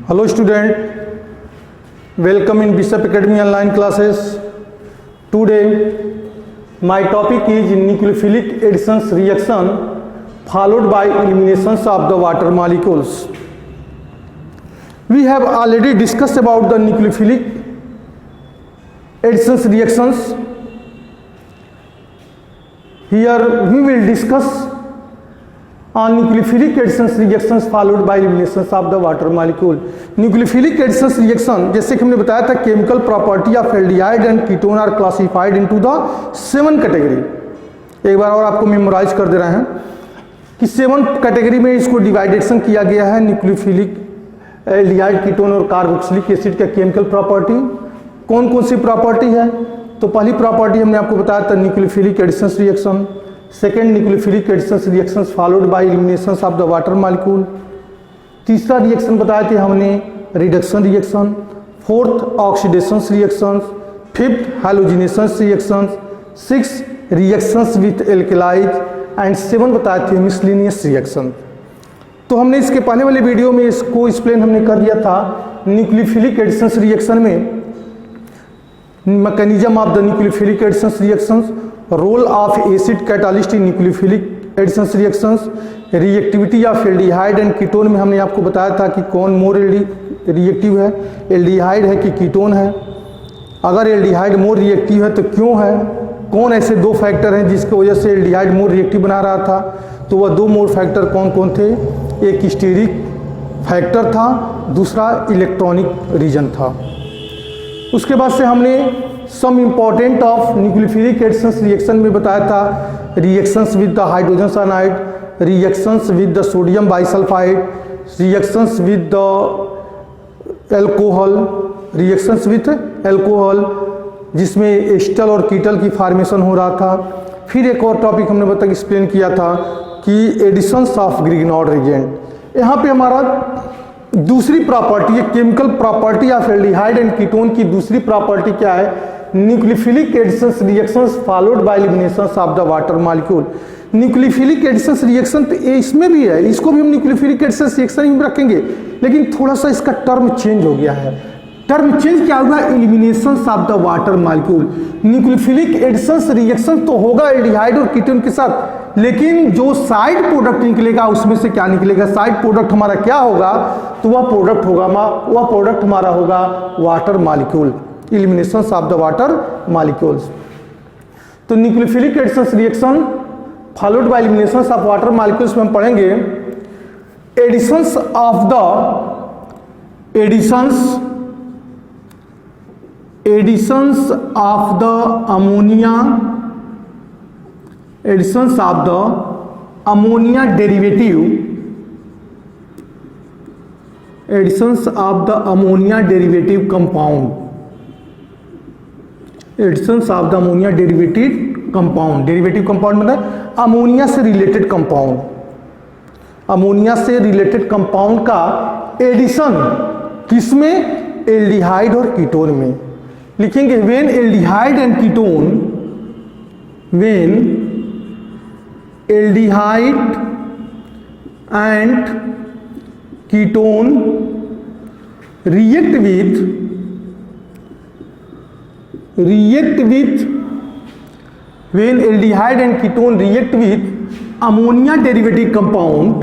Hello student, welcome in Bishop Academy online classes. Today my topic is nucleophilic additions reaction followed by eliminations of the water molecules. We have already discussed about the nucleophilic additions reactions. Here we will discuss on nucleophilic additions reactions followed by eliminations of the water molecule. Nucleophilic additions reaction जैसे कि हमने बताया था chemical property of aldehyde and ketone are classified into the 7 category. एक बार और आपको memorise कर दे रहे हैं कि 7 कैटेगरी में इसको डिवाइडेशन किया गया है. न्यूक्लियोफिलिक एल्डिहाइड कीटोन और कार्बोक्सिलिक एसिड का केमिकल प्रॉपर्टी कौन कौन सी प्रॉपर्टी है. तो पहली प्रॉपर्टी हमने आपको बताया था nucleophilic additions reaction. Second nucleophilic additions reactions followed by eliminations of the water molecule. तीसरा रिएक्शन बताए थे हमने reduction reaction. Fourth oxidation reactions. Fifth halogenation reactions. Six reactions with alkalis and 7 बताए थे मिसलिनियस रिएक्शन. तो हमने इसके पहले वाले वीडियो में इसको एक्सप्लेन हमने कर दिया था. न्यूक्लियोफिलिक एडिशंस रिएक्शन में mechanism of the nucleophilic additions reactions, role of acid catalyst in nucleophilic additions reactions, reactivity of aldehyde and ketone में हमने आपको बताया था कि कौन मोर रिएक्टिव है, एल्डिहाइड है कि कीटोन है. अगर एल्डिहाइड मोर रिएक्टिव है तो क्यों है, कौन ऐसे दो फैक्टर हैं जिसकी वजह से एल्डिहाइड मोर रिएक्टिव बना रहा था. तो वह दो मोर फैक्टर कौन कौन थे. एक स्टीरिक फैक्टर था, दूसरा इलेक्ट्रॉनिक रीजन था. उसके बाद से हमने some important of nucleophilic additions reaction में बताया था reactions with the hydrogen cyanide, reactions with the sodium bisulphite, reactions with the alcohol, reactions with alcohol जिसमें एस्टर और कीटल की फॉर्मेशन हो रहा था. फिर एक और टॉपिक हमने बता एक्सप्लेन किया था कि एडिशंस ऑफ ग्रिग्नॉड रिएजेंट. यहाँ पे हमारा दूसरी प्रॉपर्टी है chemical property of aldehyde and ketone की दूसरी प्रॉपर्टी क्या है, nucleophilic additions reactions followed by eliminations of the water molecule. Nucleophilic additions reaction तो इसमें भी है, इसको भी हम न्यूक्लियोफिलिक एडिशंस रिएक्शन ही रखेंगे, लेकिन थोड़ा सा इसका टर्म चेंज हो गया है. टर्म चेंज क्या हुआ, eliminations of the water molecule. Nucleophilic additions reaction तो होगा एल्डिहाइड और कीटोन के साथ, लेकिन जो साइड प्रोडक्ट निकलेगा उसमें से क्या निकलेगा, साइड प्रोडक्ट हमारा क्या होगा, तो वह प्रोडक्ट हमारा होगा water molecule, eliminations of the water molecules. तो nucleophilic additions reaction followed by eliminations of water molecules में हम पढ़ेंगे additions of the ammonia, additions of the ammonia derivative, additions of the ammonia derivative compound, additions of the ammonia derivative compound. Derivative compound मतलब ammonia से related compound. Ammonia से related compound का addition किसमें, aldehyde और ketone में. लिखेंगे when aldehyde and ketone, when aldehyde and ketone react with when aldehyde and ketone react with ammonia derivative compound,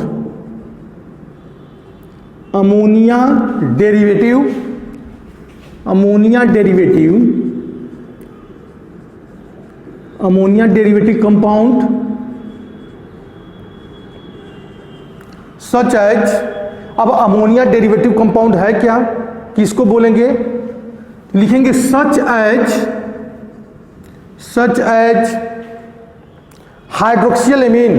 ammonia derivative compound such as. अब ammonia derivative compound है क्या, किसको बोलेंगे, लिखेंगे सच एज हाइड्रोक्सियल एमीन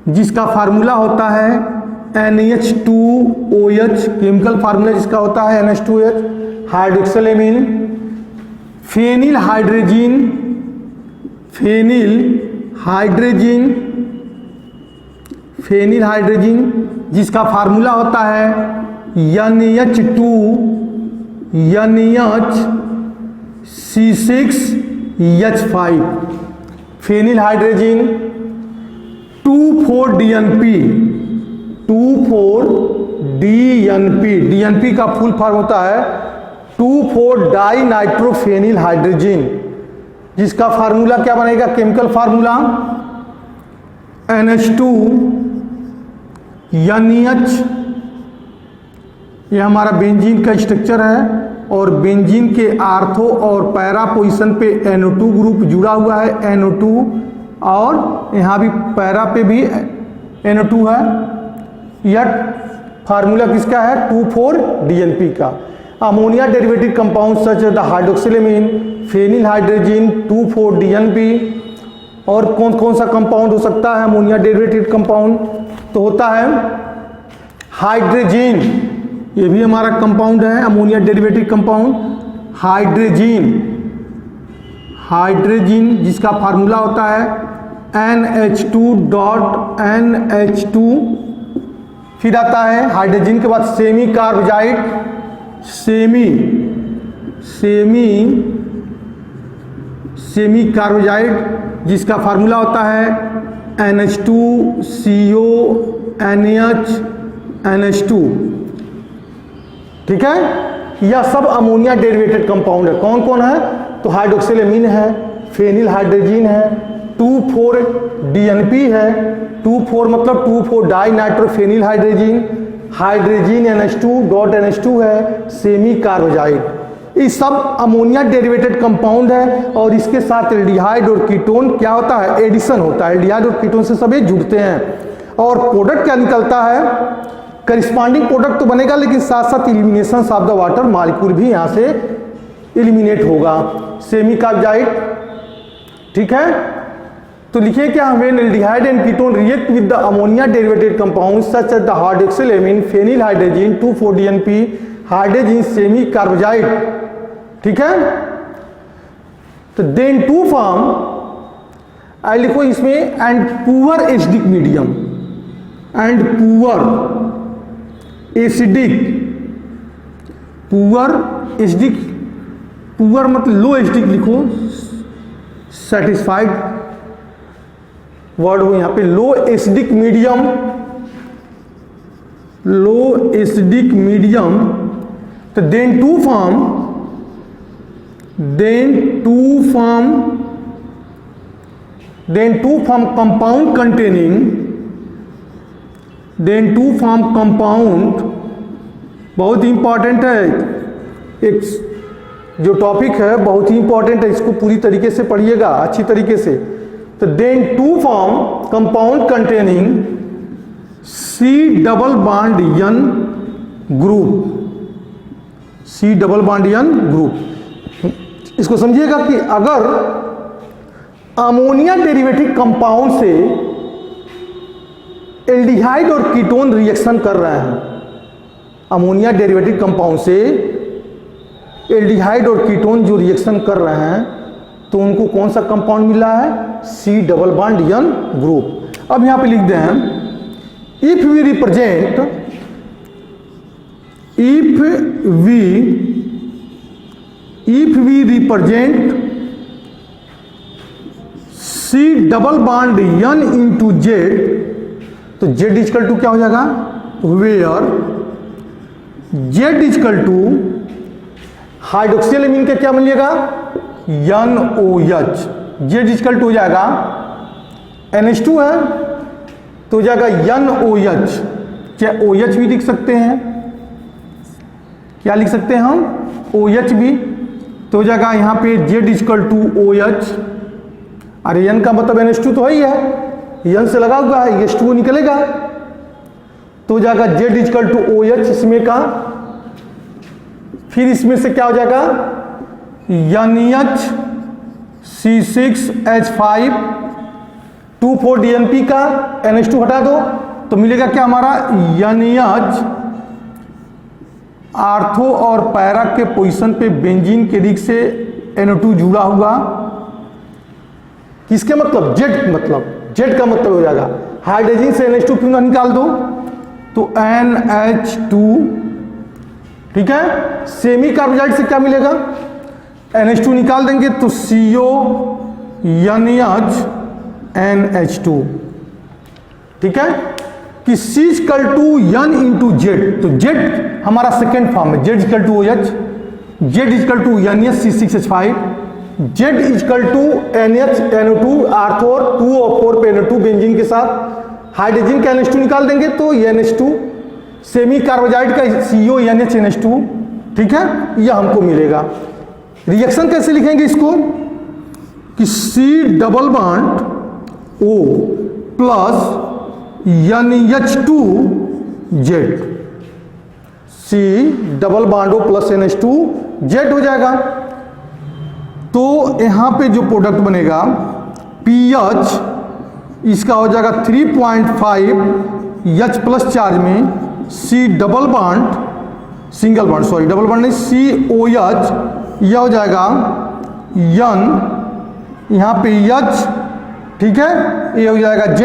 जिसका formula होता है NH2OH, chemical formula जिसका होता है NH2OH, hydroxyl amine. Phenyl hydrogen जिसका फार्मूला होता है NH2NH C6H5. Phenyl hydrogen 2,4-DNP, 2,4-DNP, DNP का फुल फॉर्म होता है 2,4-डाइनाइट्रोफेनिल हाइड्रोजन, जिसका फार्मूला क्या बनेगा, केमिकल फार्मूला NH2NH। यह हमारा बेंजीन का स्ट्रक्चर है और बेंजीन के आर्थो और पैरा पोजीशन पे NO2 ग्रुप जुड़ा हुआ है, NO2, और यहाँ भी पैरा पे भी NO2 है। यह फार्मूला किसका है, 2,4-DNP का। Ammonia derivative compound such the hydroxylamine, phenyl hydrogen 2,4-DNP। और कौन कौन सा कंपाउंड हो सकता है अमोनिया डेरिवेटिव कंपाउंड, तो होता है हाइड्रोजन, ये भी हमारा कंपाउंड है अमोनिया डेरिवेटिव कंपाउंड, हाइड्रोजन जिसका फार्मूला होता है NH2.NH2। फिर आता है हाइड्रोजन के बाद सेमी कार्बोजाइड, सेमी कार्बोजाइड जिसका फार्मूला होता है NH2CONH2। ठीक है, यह सब अमोनिया डेरिवेटेड कंपाउंड है। कौन कौन है, तो हाइड्रोक्सिलेमिन है, फेनिल हाइड्रोजन है, 2,4-DNP है, 2,4 मतलब 2,4-डाइनाइट्रोफेनिल हाइड्रोजन, हाइड्रोजन NH2.NH2 है, सेमी कार्बोजाइड। ये सब अमोनिया डेरिवेटेड कंपाउंड है और इसके साथ एल्डिहाइड और कीटोन क्या होता है, एडिशन होता है। एल्डिहाइड और कीटोन से सभी जुड़ते हैं और प्रोडक्ट क्या निकलता है, करिस्पॉन्डिंग प्रोडक्ट तो बनेगा, लेकिन साथ साथ elimination of the water molecule भी यहाँ से इलिमिनेट होगा, सेमी कार्बोजाइड। ठीक है, तो लिखिए क्या, when aldehyde and ketone react with the ammonia derivated compound such as the hydroxylamine, phenyl hydrogen 2,4-DNP, hydrogen semicarbazide. ठीक है, तो देन टू फॉर्म आई लिखो इसमें and poor acidic medium, and poor acidic, poor acidic, poor मतलब low acidic लिखो, satisfied word हो यहाँ पे, low acidic medium, low acidic medium. तो then to form compound containing, then to form compound, बहुत important है, एक जो टॉपिक है बहुत ही इंपॉर्टेंट है, इसको पूरी तरीके से पढ़िएगा अच्छी तरीके से। तो then to form compound containing C+N group, C+N group. इसको समझिएगा कि अगर अमोनिया डेरिवेटिव कंपाउंड से एल्डिहाइड और कीटोन रिएक्शन कर रहे हैं, अमोनिया डेरिवेटिव कंपाउंड से एल्डिहाइड और कीटोन जो रिएक्शन कर रहे हैं, तो उनको कौन सा कंपाउंड मिला है, C+N ग्रुप। अब यहां पे लिख दें if we represent C+N into Z, तो Z इक्वल टू क्या हो जाएगा, वेयर Z इक्वल टू हाइड्रोक्सिलेमिन का क्या मिलेगा, NOH, Z इक्वल टू हो जाएगा NH2 है तो हो जाएगा NOH, चाहे OH भी लिख सकते हैं, क्या लिख सकते हैं हम, OH भी, तो हो जाएगा यहाँ पे Z इक्वल टू OH। अरे N का मतलब NH2 तो ही है, N से लगा हुआ है, H2 निकलेगा, तो हो जाएगा Z इक्वल टू OH इसमें का। फिर इसमें से क्या हो जाएगा, NHC6H5 2,4-DNP का NH2 हटा दो तो मिलेगा क्या हमारा, NH आर्थो और पैरा के पोजीशन पे बेंजीन के रिंग से NO2 जुड़ा हुआ, किसके मतलब, Z का मतलब हो जाएगा, हाइड्रोजन से NH2 क्यों ना निकाल दो, तो NH2। ठीक है, सेमी कार्बोजाइड से क्या मिलेगा, NH2 निकाल देंगे तो CO NH2, ठीक है, कि C equal to N into Z, तो जेड हमारा सेकेंड फॉर्म है, Z equal to OH, Z equal to NH6H5, Z equal to NH NO2 R4 2O4 पे NO2 बेंजीन के साथ, हाइड्रोजन का NH2 निकाल देंगे तो NH2, सेमी कार्बोजाइड का CO NH2, ठीक है, यह हमको मिलेगा। रिएक्शन कैसे लिखेंगे इसको कि C double bond O plus NH2Z, C double bond O plus NH2Z हो जाएगा। तो यहां पे जो प्रोडक्ट बनेगा pH इसका हो जाएगा 3.5 H प्लस चार्ज में C double bond, single bond, sorry double bond नहीं, COH, यह हो जाएगा N, यहाँ पे H, ठीक है, ये हो जाएगा Z,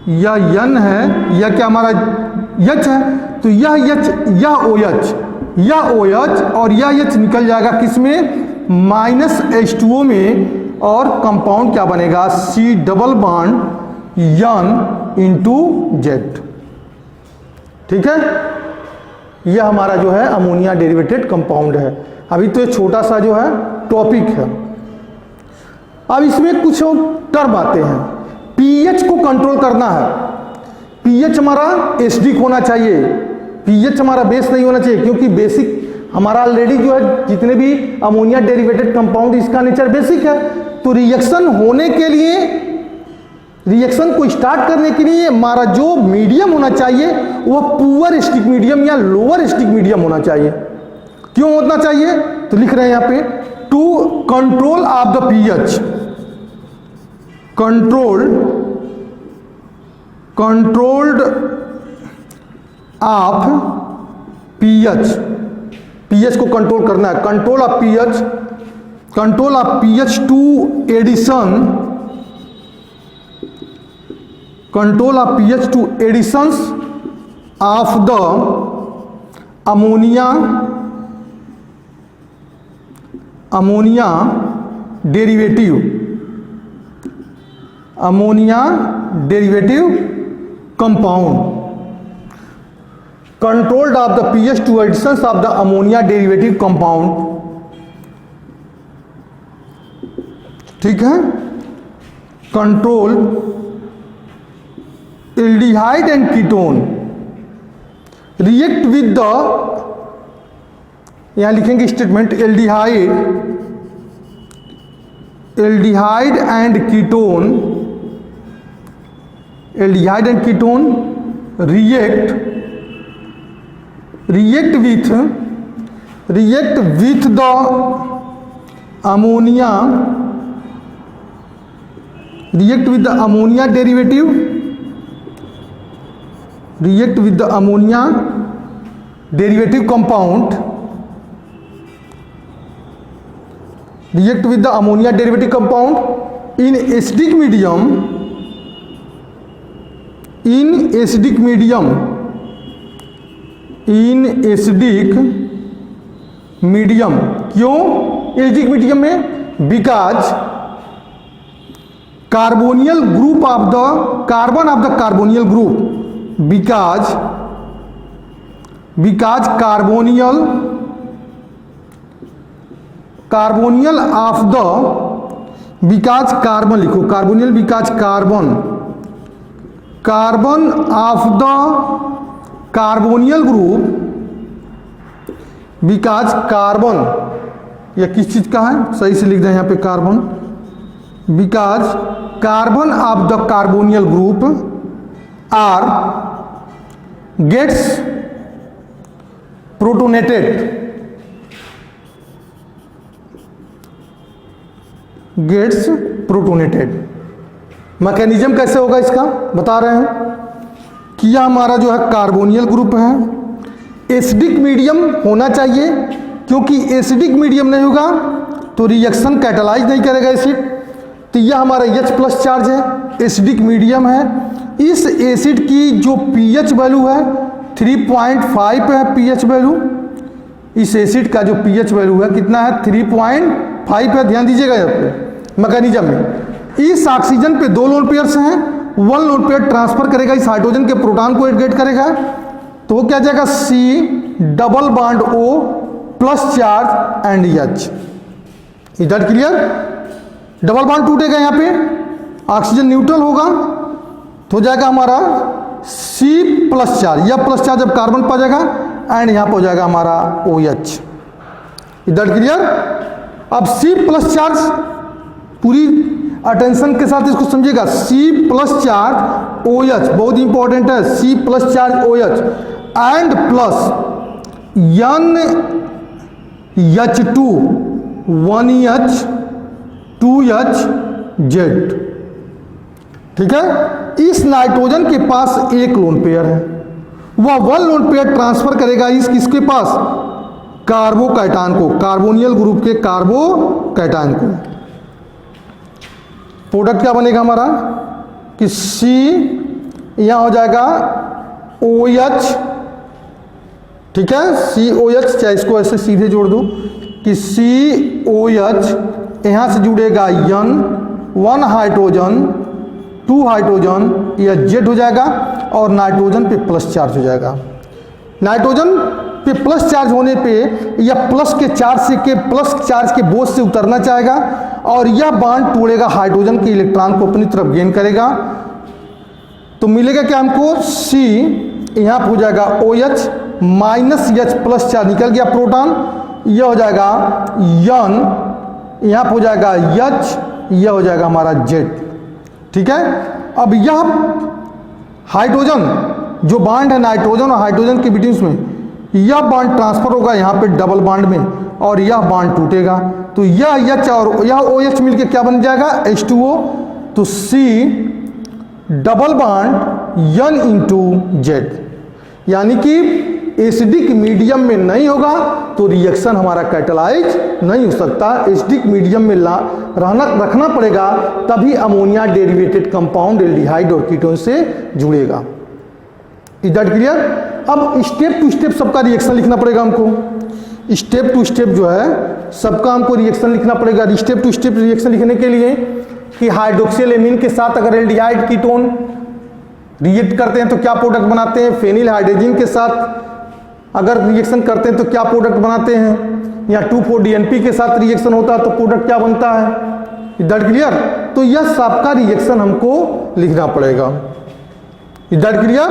यह N है, यह क्या हमारा H है, तो यह H, यह OH, यह OH और यह H निकल जाएगा किसमें, -H2O में, और कंपाउंड क्या बनेगा C double bond N into Z, ठीक है। यह हमारा जो है अमोनिया डेरिवेटेड कंपाउंड है। अभी तो ये छोटा सा जो है टॉपिक है। अब इसमें कुछ टर्म आते हैं। पीएच को कंट्रोल करना है, पीएच हमारा एसिडिक होना चाहिए, पीएच हमारा बेस नहीं होना चाहिए, क्योंकि बेसिक हमारा ऑलरेडी जो है जितने भी अमोनिया डेरिवेटेड कंपाउंड इसका नेचर बेसिक है। तो रिएक्शन होने के लिए, रिएक्शन को स्टार्ट करने के लिए हमारा जो मीडियम होना चाहिए वह पुअर एसिडिक मीडियम या लोअर एसिडिक मीडियम होना चाहिए। क्यों होना चाहिए, तो लिख रहे हैं यहां पे, to control of the pH, controlled of pH, pH को कंट्रोल करना है, control of pH to addition, control of pH to additions of the ammonia derivative compound, controlled of the pH to additions of the ammonia derivative compound, ठीक है। Control aldehyde and ketone react with the, यहां लिखेंगे statement, aldehyde and ketone react with the ammonia, react with the ammonia derivative compound, in acidic medium, क्यों acidic medium में, because carbonyl group of the carbon of the carbonyl group, because carbonyl of the, because carbon लिखो, carbonyl because carbon of the carbonyl group, because carbon, यह किस चीज का है, सही से लिख दें यहाँ पे, carbon, because carbon of the carbonyl group are gets protonated. Mechanism कैसे होगा इसका बता रहे हैं कि यह हमारा जो है कार्बोनियल ग्रुप है, एसिडिक मीडियम होना चाहिए, क्योंकि एसिडिक मीडियम नहीं होगा तो रिएक्शन कैटालाइज नहीं करेगा एसिड। तो यह हमारा H प्लस चार्ज है, एसिडिक मीडियम है। इस एसिड की जो पीएच वैल्यू है 3.5 है पीएच वैल्यू, इस एसिड का जो पीएच वैल्यू है कितना है, 3.5 है, ध्यान दीजिएगा यहाँ पे मैकेनिज्म में इस ऑक्सीजन पे 2 लोन पेयर्स हैं, 1 लोन पेयर ट्रांसफर करेगा इस हाइड्रोजन के प्रोटॉन को एडगेट करेगा, तो वो क्या जाएगा C double bond O plus charge and H। Is that clear? Double bond टूटेगा, यहाँ पे ऑक्सीजन न्यूट्रल होगा तो हो जाएगा हमारा C प्लस चार्ज, या प्लस चार्ज जब कार्बन पा जाएगा एंड यहाँ पर हो जाएगा हमारा OH। Is that clear? अब C प्लस चार्ज पूरी अटेंशन के साथ इसको समझिएगा, C प्लस चार्ज OH बहुत इंपॉर्टेंट है, C plus charge OH and plus NH2 1H 2HZ। ठीक है, इस नाइट्रोजन के पास 1 लोन पेयर है, वह 1 लोन पेयर ट्रांसफर करेगा इस किसके पास, कार्बोकैटान को, कार्बोनियल ग्रुप के कार्बोकैटान को। प्रोडक्ट क्या बनेगा हमारा कि C यहां हो जाएगा OH, ठीक है, COH, चाहे इसको ऐसे सीधे जोड़ दो कि COH यहां से जुड़ेगा N 1 हाइड्रोजन 2 हाइड्रोजन, यह Z हो जाएगा और नाइट्रोजन पे प्लस चार्ज हो जाएगा। नाइट्रोजन पे प्लस चार्ज होने पे यह प्लस चार्ज के बोझ से उतरना चाहेगा और यह बॉन्ड तोड़ेगा, हाइड्रोजन के इलेक्ट्रॉन को अपनी तरफ गेन करेगा, तो मिलेगा क्या हमको C यहाँ पर हो जाएगा OH minus H plus charge निकल गया प्रोटॉन, यह हो जाएगा N, यहाँ पर हो जाएगा H, यह हो जाएगा हमारा Z। ठीक है, अब यह हाइड्रोजन जो बॉन्ड है नाइट्रोजन और हाइड्रोजन के बीच में, यह बॉन्ड ट्रांसफर होगा यहाँ पे डबल बॉन्ड में और यह बॉन्ड टूटेगा, तो यह H और यह OH मिलके क्या बन जाएगा H2O, तो C double bond N into Z, यानी कि एसिडिक मीडियम में नहीं होगा तो रिएक्शन हमारा कैटालाइज नहीं हो सकता, एसिडिक मीडियम में रखना पड़ेगा, तभी अमोनिया डेरिवेटेड कंपाउंड एल्डिहाइड और कीटोन से जुड़ेगा। Is that clear? अब स्टेप टू स्टेप सबका रिएक्शन लिखना पड़ेगा हमको, स्टेप टू स्टेप जो है सबका हमको रिएक्शन लिखना पड़ेगा। स्टेप टू स्टेप रिएक्शन लिखने के लिए कि हाइड्रोक्सिल एमीन के साथ अगर एल्डिहाइड कीटोन रिएक्ट करते हैं तो क्या प्रोडक्ट बनाते हैं, फेनिल हाइड्रोजन के साथ अगर रिएक्शन करते हैं तो क्या प्रोडक्ट बनाते हैं, या 2,4-DNP के साथ रिएक्शन होता है तो प्रोडक्ट क्या बनता है। Is that clear? तो यह सबका रिएक्शन हमको लिखना पड़ेगा। Is that clear?